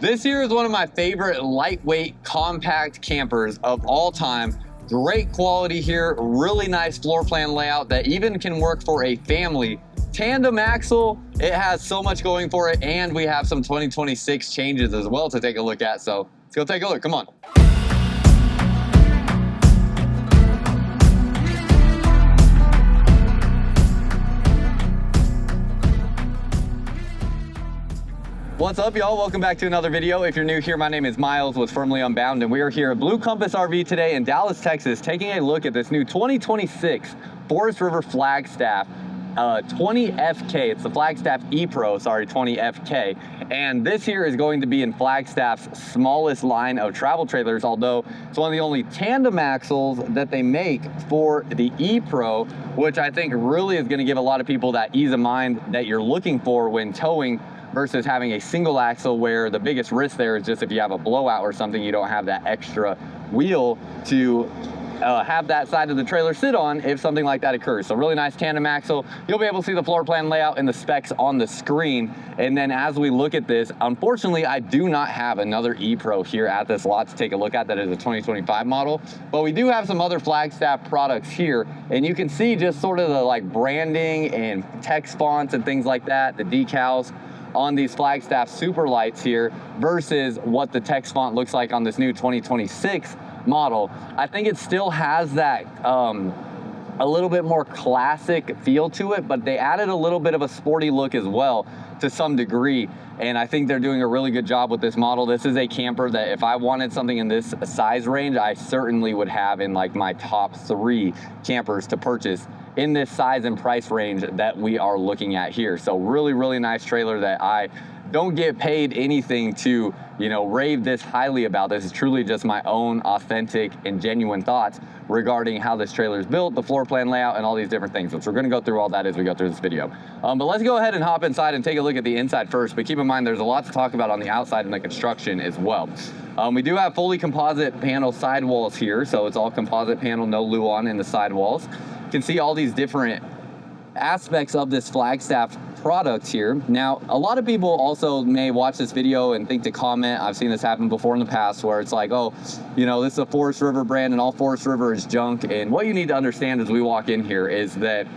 This here is one of my favorite lightweight compact campers of all time. Great quality here, really nice floor plan layout that even can work for a family. Tandem axle, it has so much going for it, and we have some 2026 changes as well to take a look at. So let's go take a look, come on. What's up, y'all? Welcome back to another video. If you're new here, my name is Myles with Firmly Unbound, and we are here at Blue Compass RV today in Dallas, Texas, taking a look at this new 2026 Forest River Flagstaff 20FK. It's the Flagstaff E-Pro, 20FK. And this here is going to be in Flagstaff's smallest line of travel trailers, although it's one of the only tandem axles that they make for the E-Pro, which I think really is going to give a lot of people that ease of mind that you're looking for when towing, versus having a single axle where the biggest risk there is just if you have a blowout or something, you don't have that extra wheel to have that side of the trailer sit on if something like that occurs. So really nice tandem axle. You'll be able to see the floor plan layout and the specs on the screen. And then as we look at this, unfortunately, I do not have another E-Pro here at this lot to take a look at that is a 2025 model, but we do have some other Flagstaff products here. And you can see just sort of the like branding and text fonts and things like that, the decals on these Flagstaff super lights here versus what the text font looks like on this new 2026 model. I think it still has that a little bit more classic feel to it, but they added a little bit of a sporty look as well to some degree. And I think they're doing a really good job with this model. This is a camper that if I wanted something in this size range, I certainly would have in like my top 3 campers to purchase in this size and price range that we are looking at here. So really, really nice trailer that I don't get paid anything to, rave this highly about. This is truly just my own authentic and genuine thoughts regarding how this trailer is built, the floor plan layout, and all these different things. So we're gonna go through all that as we go through this video. But let's go ahead and hop inside and take a look at the inside first. But keep in mind, there's a lot to talk about on the outside and the construction as well. We do have fully composite panel sidewalls here. So it's all composite panel, no Luan in the sidewalls. You can see all these different aspects of this Flagstaff product here. Now, a lot of people also may watch this video and think to comment, I've seen this happen before in the past, where it's like, oh, this is a Forest River brand and all Forest River is junk. And what you need to understand as we walk in here is that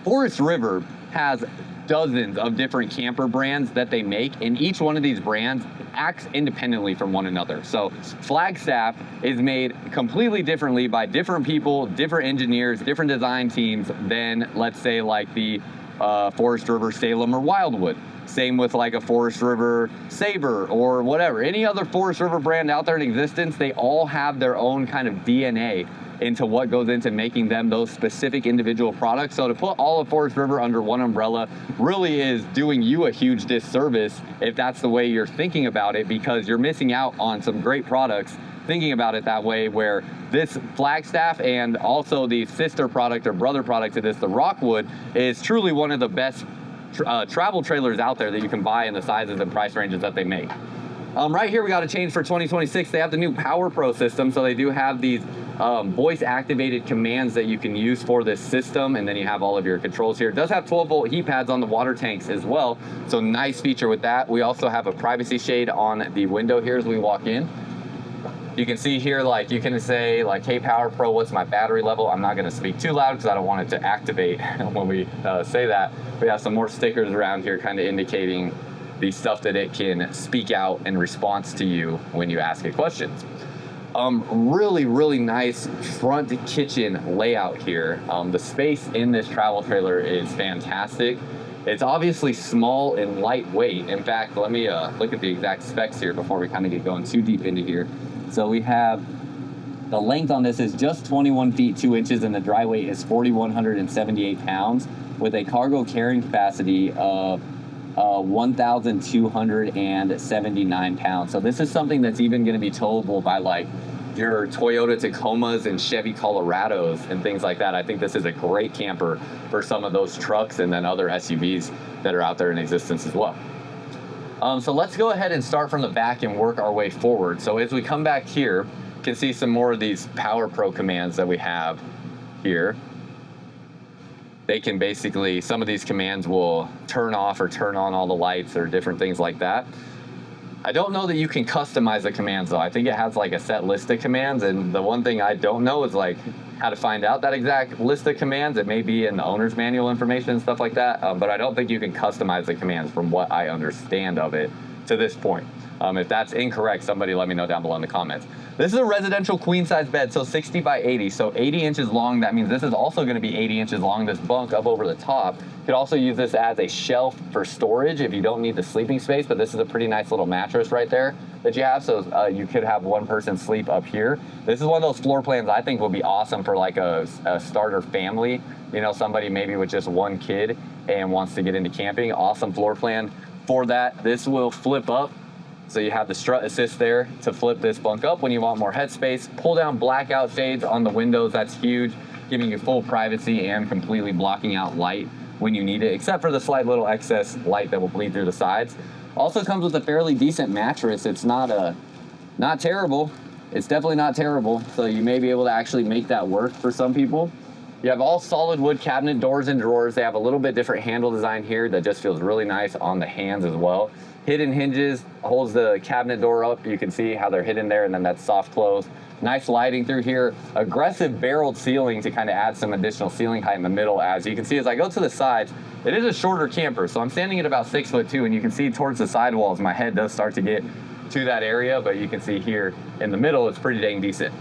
Forest River has dozens of different camper brands that they make, and each one of these brands acts independently from one another. So Flagstaff is made completely differently by different people, different engineers, different design teams than, let's say, like the Forest River Salem or Wildwood. Same with like a Forest River Sabre or whatever. Any other Forest River brand out there in existence, they all have their own kind of DNA into what goes into making them those specific individual products. So to put all of Forest River under one umbrella really is doing you a huge disservice if that's the way you're thinking about it, because you're missing out on some great products thinking about it that way, where this Flagstaff and also the sister product or brother product to this, the Rockwood, is truly one of the best travel trailers out there that you can buy in the sizes and price ranges that they make. Right here we got a change for 2026. They have the new Power Pro system, so they do have these voice activated commands that you can use for this system, and then you have all of your controls here. It does have 12-volt heat pads on the water tanks as well, so nice feature with that. We also have a privacy shade on the window here as we walk in. You can see here, like, you can say, like, hey, Power Pro, what's my battery level? I'm not going to speak too loud because I don't want it to activate when we say that. We have some more stickers around here kind of indicating the stuff that it can speak out in response to you when you ask it questions. Really, really nice front kitchen layout here. The space in this travel trailer is fantastic. It's obviously small and lightweight. In fact, let me look at the exact specs here before we kind of get going too deep into here. So we have the length on this is just 21 feet 2 inches, and the dry weight is 4,178 pounds with a cargo carrying capacity of 1,279 pounds. So this is something that's even going to be towable by like your Toyota Tacomas and Chevy Colorados and things like that. I think this is a great camper for some of those trucks and then other SUVs that are out there in existence as well. So let's go ahead and start from the back and work our way forward. So as we come back here, you can see some more of these Power Pro commands that we have here. They can basically, some of these commands will turn off or turn on all the lights or different things like that. I don't know that you can customize the commands though. I think it has like a set list of commands, and the one thing I don't know is like how to find out that exact list of commands. It may be in the owner's manual information and stuff like that, but I don't think you can customize the commands from what I understand of it to this point. If that's incorrect, somebody let me know down below in the comments. This is a residential queen size bed, so 60 by 80, so 80 inches long. That means this is also going to be 80 inches long, this bunk up over the top. You could also use this as a shelf for storage if you don't need the sleeping space, but this is a pretty nice little mattress right there that you have, so you could have one person sleep up here. This is one of those floor plans I think would be awesome for like a starter family, you know, somebody maybe with just one kid and wants to get into camping. Awesome floor plan for that. This will flip up. So you have the strut assist there to flip this bunk up when you want more headspace. Pull down blackout shades on the windows, that's huge, giving you full privacy and completely blocking out light when you need it, except for the slight little excess light that will bleed through the sides. Also comes with a fairly decent mattress. It's not terrible. It's definitely not terrible. So you may be able to actually make that work for some people. You have all solid wood cabinet doors and drawers. They have a little bit different handle design here that just feels really nice on the hands as well. Hidden hinges holds the cabinet door up. You can see how they're hidden there, and then that's soft close. Nice lighting through here. Aggressive barreled ceiling to kind of add some additional ceiling height in the middle. As you can see, as I go to the sides, it is a shorter camper. So I'm standing at about 6'2", and you can see towards the sidewalls, my head does start to get to that area, but you can see here in the middle, it's pretty dang decent.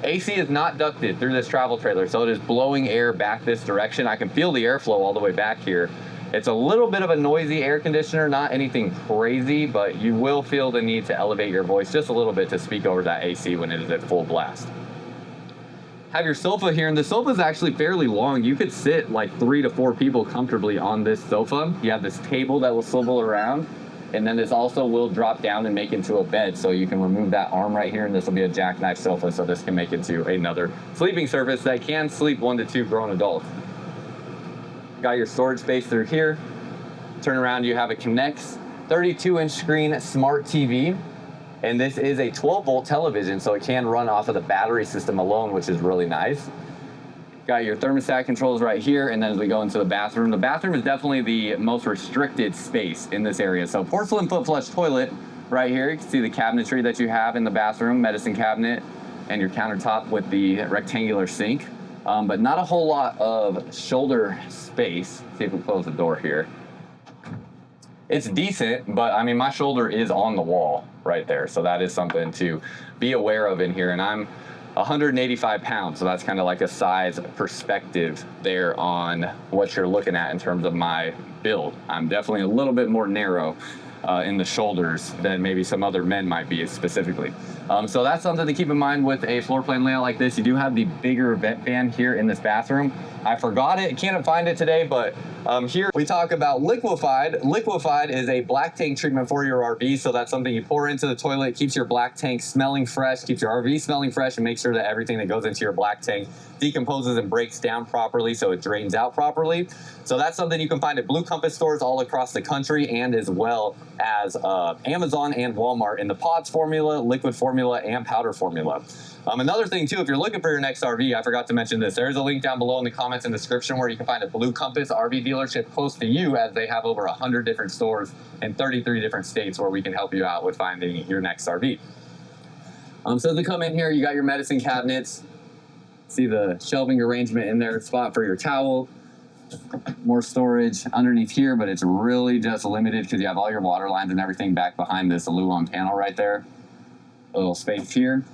AC is not ducted through this travel trailer, so it is blowing air back this direction. I can feel the airflow all the way back here. It's a little bit of a noisy air conditioner, not anything crazy, but you will feel the need to elevate your voice just a little bit to speak over that AC when it is at full blast. Have your sofa here, and the sofa is actually fairly long. You could sit like 3 to 4 people comfortably on this sofa. You have this table that will swivel around, and then this also will drop down and make into a bed, so you can remove that arm right here, and this will be a jackknife sofa, so this can make into another sleeping surface that can sleep 1 to 2 grown adults. Got your storage space through here. Turn around, you have a Connects 32-inch screen smart TV, and this is a 12-volt television, so it can run off of the battery system alone, which is really nice. Got your thermostat controls right here, and then as we go into the bathroom is definitely the most restricted space in this area. So porcelain foot flush toilet right here. You can see the cabinetry that you have in the bathroom, medicine cabinet, and your countertop with the rectangular sink. But not a whole lot of shoulder space. See if we close the door here. It's decent, but I mean, my shoulder is on the wall right there. So that is something to be aware of in here. And I'm 185 pounds, so that's kind of like a size perspective there on what you're looking at in terms of my build. I'm definitely a little bit more narrow in the shoulders than maybe some other men might be specifically. So that's something to keep in mind with a floor plan layout like this. You do have the bigger vent fan here in this bathroom. I forgot it, can't find it today, but here we talk about liquefied. Liquefied is a black tank treatment for your RV. So that's something you pour into the toilet, keeps your black tank smelling fresh, keeps your RV smelling fresh, and makes sure that everything that goes into your black tank decomposes and breaks down properly so it drains out properly. So that's something you can find at Blue Compass stores all across the country, and as well as Amazon and Walmart in the pods formula, liquid formula, and powder formula. Another thing too, if you're looking for your next RV, I forgot to mention this, there's a link down below in the comments and description where you can find a Blue Compass RV dealership close to you, as they have over 100 different stores in 33 different states where we can help you out with finding your next RV. So as we come in here, you got your medicine cabinets. See the shelving arrangement in there, spot for your towel. More storage underneath here, but it's really just limited because you have all your water lines and everything back behind this aluminum panel right there. A little space here.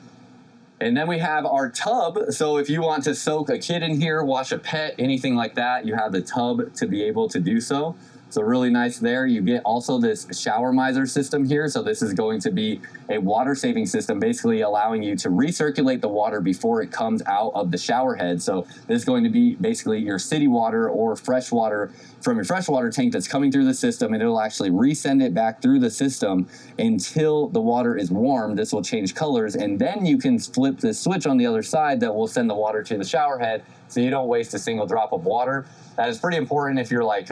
And then we have our tub. So if you want to soak a kid in here, wash a pet, anything like that, you have the tub to be able to do so. So really nice there. You get also this shower miser system here. So this is going to be a water saving system, basically allowing you to recirculate the water before it comes out of the shower head. So this is going to be basically your city water or fresh water from your freshwater tank that's coming through the system, and it'll actually resend it back through the system until the water is warm. This will change colors, and then you can flip the switch on the other side that will send the water to the shower head so you don't waste a single drop of water. That is pretty important if you're like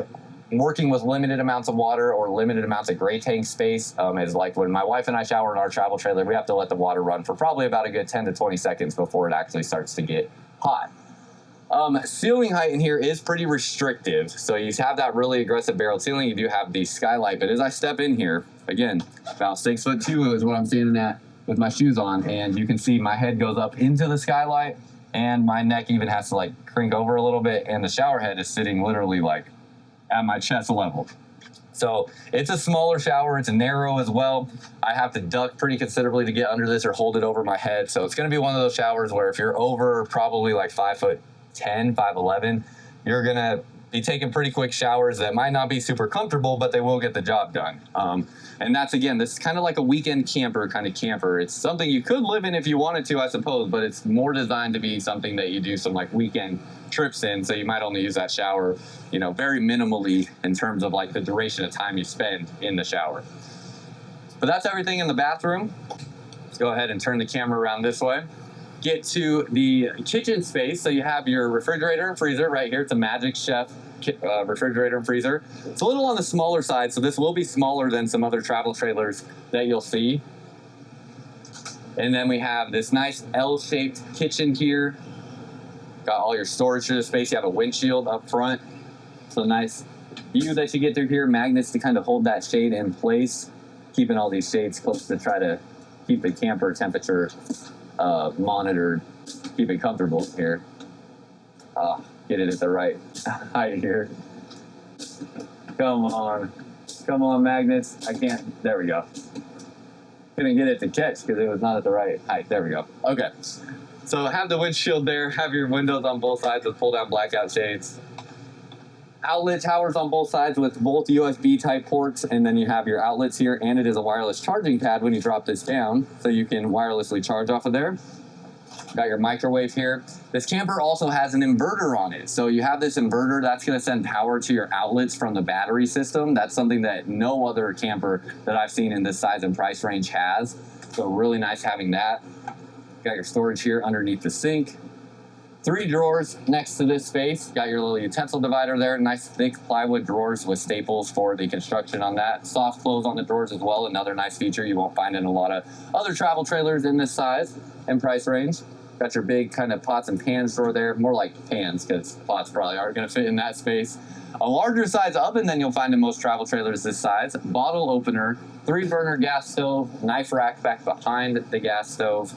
working with limited amounts of water or limited amounts of gray tank space. Is like when my wife and I shower in our travel trailer, we have to let the water run for probably about a good 10 to 20 seconds before it actually starts to get hot. Ceiling height in here is pretty restrictive. So you have that really aggressive barreled ceiling. You do have the skylight, but as I step in here, again, about 6'2" is what I'm standing at with my shoes on, and you can see my head goes up into the skylight, and my neck even has to like crink over a little bit, and the shower head is sitting literally like at my chest level. So it's a smaller shower, it's narrow as well. I have to duck pretty considerably to get under this or hold it over my head. So it's gonna be one of those showers where if you're over probably like 5'10", 5'11", you're gonna be taking pretty quick showers that might not be super comfortable, but they will get the job done. And that's, again, this is kind of like a weekend camper kind of camper. It's something you could live in if you wanted to, I suppose, but it's more designed to be something that you do some like weekend trips in. So you might only use that shower, you know, very minimally in terms of like the duration of time you spend in the shower. But that's everything in the bathroom. Let's go ahead and turn the camera around this way. Get to the kitchen space. So you have your refrigerator and freezer right here. It's a Magic Chef refrigerator and freezer. It's a little on the smaller side, so this will be smaller than some other travel trailers that you'll see. And then we have this nice L-shaped kitchen here. Got all your storage for the space. You have a windshield up front. So nice view that you get through here. Magnets to kind of hold that shade in place. Keeping all these shades close to try to keep the camper temperature monitored. Keep it comfortable here. Get it at the right height here. Come on, magnets. I can't, there we go. Couldn't get it to catch because it was not at the right height. There we go. Okay, so have the windshield there, have your windows on both sides with pull down blackout shades. Outlet towers on both sides with both USB type ports, and then you have your outlets here, and it is a wireless charging pad when you drop this down, so you can wirelessly charge off of there. Got your microwave here. This camper also has an inverter on it. So you have this inverter that's going to send power to your outlets from the battery system. That's something that no other camper that I've seen in this size and price range has. So really nice having that. Got your storage here underneath the sink. 3 drawers next to this space. Got your little utensil divider there. Nice thick plywood drawers with staples for the construction on that. Soft close on the drawers as well. Another nice feature you won't find in a lot of other travel trailers in this size and price range. Got your big kind of pots and pans drawer there. More like pans because pots probably aren't going to fit in that space. A larger size oven than you'll find in most travel trailers this size. Bottle opener. 3-burner gas stove. Knife rack back behind the gas stove.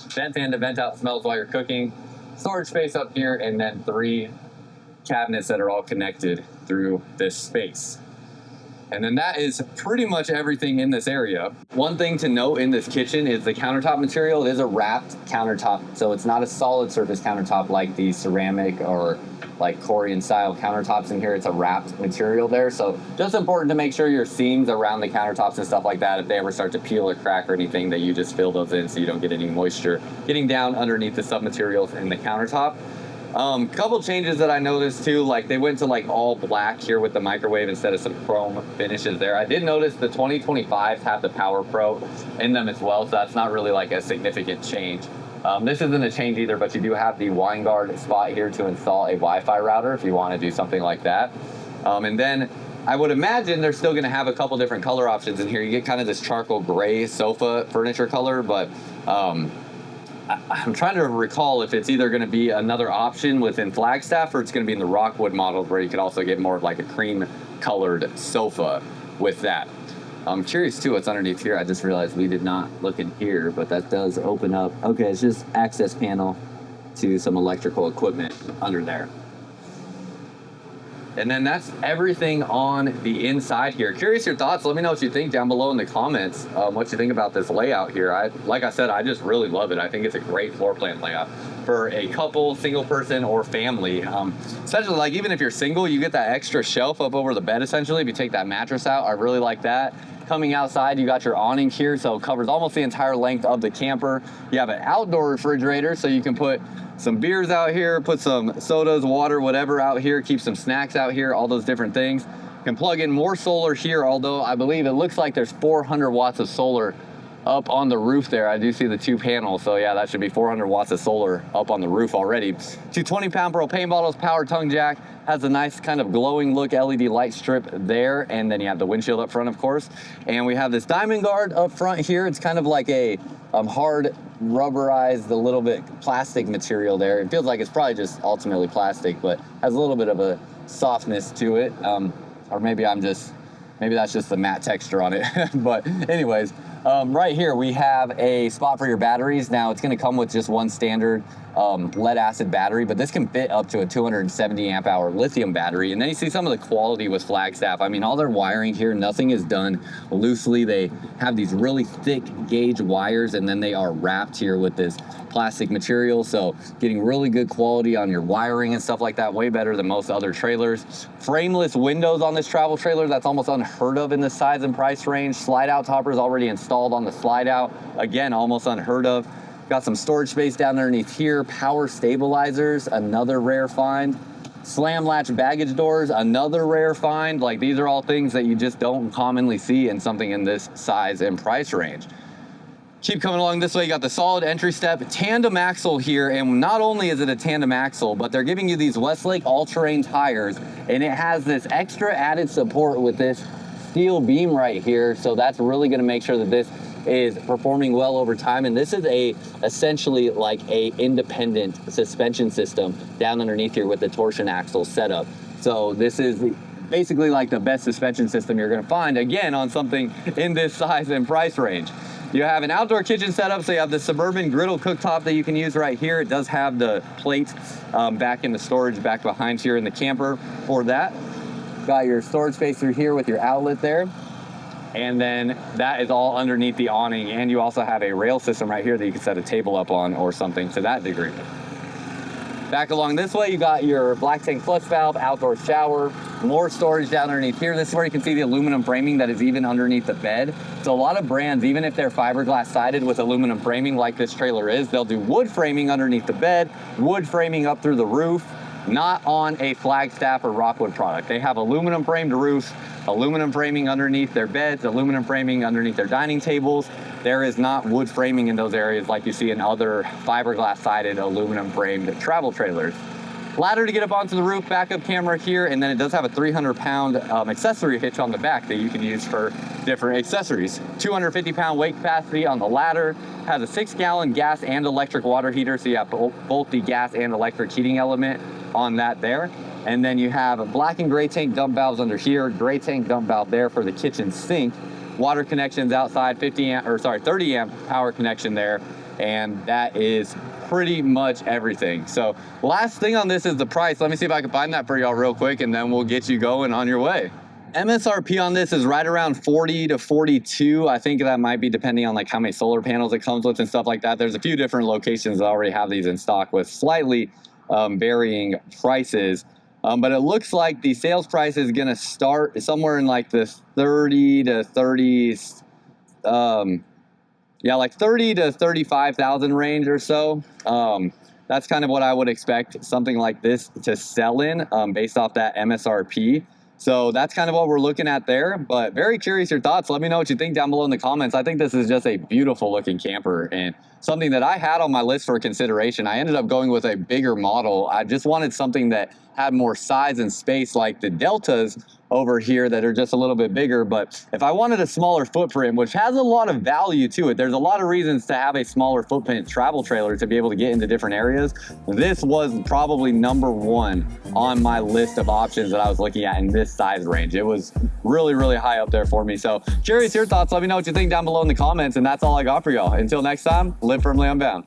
Vent fan to vent out smells while you're cooking. Storage space up here, and then 3 cabinets that are all connected through this space. And then that is pretty much everything in this area. One thing to note in this kitchen is the countertop material. It is a wrapped countertop, so it's not a solid surface countertop like the ceramic or like Korean style countertops in here. It's a wrapped material there. So just important to make sure your seams around the countertops and stuff like that, if they ever start to peel or crack or anything, that you just fill those in so you don't get any moisture getting down underneath the submaterials in the countertop. Couple changes that I noticed too, like they went to like all black here with the microwave instead of some chrome finishes there. I did notice the 2025s have the Power Pro in them as well, so that's not really like a significant change. This isn't a change either, but you do have the wine guard spot here to install a Wi-Fi router if you want to do something like that. And then I would imagine they're still going to have a couple different color options in here. You get kind of this charcoal gray sofa furniture color, but I'm trying to recall if it's either going to be another option within Flagstaff or it's going to be in the Rockwood models where you could also get more of like a cream colored sofa with that. I'm curious too what's underneath here. I just realized we did not look in here, but that does open up. Okay, it's just access panel to some electrical equipment under there. And then that's everything on the inside here. Curious your thoughts. Let me know what you think down below in the comments. What you think about this layout here. Like I said, I just really love it. I think it's a great floor plan layout for a couple, single person, or family. Essentially, like even if you're single, you get that extra shelf up over the bed essentially. If you take that mattress out, I really like that. Coming outside, you got your awning here, so it covers almost the entire length of the camper. You have an outdoor refrigerator, so you can put some beers out here, put some sodas, water, whatever out here, keep some snacks out here, all those different things. You can plug in more solar here, although I believe it looks like there's 400 watts of solar up on the roof there. I do see the 2 panels, so yeah, that should be 400 watts of solar up on the roof already. 2 20-pound propane bottles, power tongue jack, has a nice kind of glowing look LED light strip there, and then you have the windshield up front, of course. And we have this diamond guard up front here. It's kind of like a hard rubberized, a little bit plastic material there. It feels like it's probably just ultimately plastic, but has a little bit of a softness to it. Or maybe I'm just Maybe that's just the matte texture on it. But anyways, right here we have a spot for your batteries. Now it's going to come with just one standard lead acid battery, but this can fit up to a 270 amp hour lithium battery. And then you see some of the quality with Flagstaff. I mean, all their wiring here, nothing is done loosely. They have these really thick gauge wires, and then they are wrapped here with this plastic material, so getting really good quality on your wiring and stuff like that, way better than most other trailers. Frameless windows on this travel trailer, that's almost unheard of in the size and price range. Slide out toppers already installed on the slide out, again, almost unheard of. Got some storage space down underneath here. Power stabilizers, another rare find. Slam latch baggage doors, another rare find. Like, these are all things that you just don't commonly see in something in this size and price range. Keep coming along this way, you got the solid entry step, tandem axle here, and not only is it a tandem axle, but they're giving you these Westlake all-terrain tires, and it has this extra added support with this steel beam right here, so that's really gonna make sure that this is performing well over time. And this is essentially like a independent suspension system down underneath here with the torsion axle setup. So this is basically like the best suspension system you're gonna find, again, on something in this size and price range. You have an outdoor kitchen setup, so you have the Suburban griddle cooktop that you can use right here. It does have the plate back in the storage back behind here in the camper for that. Got your storage space through here with your outlet there. And then that is all underneath the awning. And you also have a rail system right here that you can set a table up on or something to that degree. Back along this way, you got your black tank flush valve, outdoor shower, more storage down underneath here. This is where you can see the aluminum framing that is even underneath the bed. So a lot of brands, even if they're fiberglass sided with aluminum framing like this trailer is, they'll do wood framing underneath the bed, wood framing up through the roof, not on a Flagstaff or Rockwood product. They have aluminum framed roofs, aluminum framing underneath their beds, aluminum framing underneath their dining tables. There is not wood framing in those areas like you see in other fiberglass sided aluminum framed travel trailers. Ladder to get up onto the roof, backup camera here, and then it does have a 300-pound accessory hitch on the back that you can use for different accessories. 250-pound weight capacity on the ladder, has a 6-gallon gas and electric water heater, so you have both the gas and electric heating element on that there. And then you have black and gray tank dump valves under here, gray tank dump valve there for the kitchen sink. Water connections outside, 30 amp power connection there, and that is pretty much everything. So last thing on this is the price. Let me see if I can find that for y'all real quick, and then we'll get you going on your way. MSRP on this is right around 40 to 42. I think that might be depending on like how many solar panels it comes with and stuff like that. There's a few different locations that already have these in stock with slightly varying prices. But it looks like the sales price is going to start somewhere in like the 30 to 35,000 range or so. That's kind of what I would expect something like this to sell in based off that MSRP. So that's kind of what we're looking at there, but very curious your thoughts. Let me know what you think down below in the comments. I think this is just a beautiful looking camper and something that I had on my list for consideration. I ended up going with a bigger model. I just wanted something that had more size and space like the Deltas over here that are just a little bit bigger. But if I wanted a smaller footprint, which has a lot of value to it, there's a lot of reasons to have a smaller footprint travel trailer to be able to get into different areas. This was probably #1 on my list of options that I was looking at in this size range. It was really, really high up there for me. So curious your thoughts. Let me know what you think down below in the comments. And that's all I got for y'all. Until next time, live firmly unbound.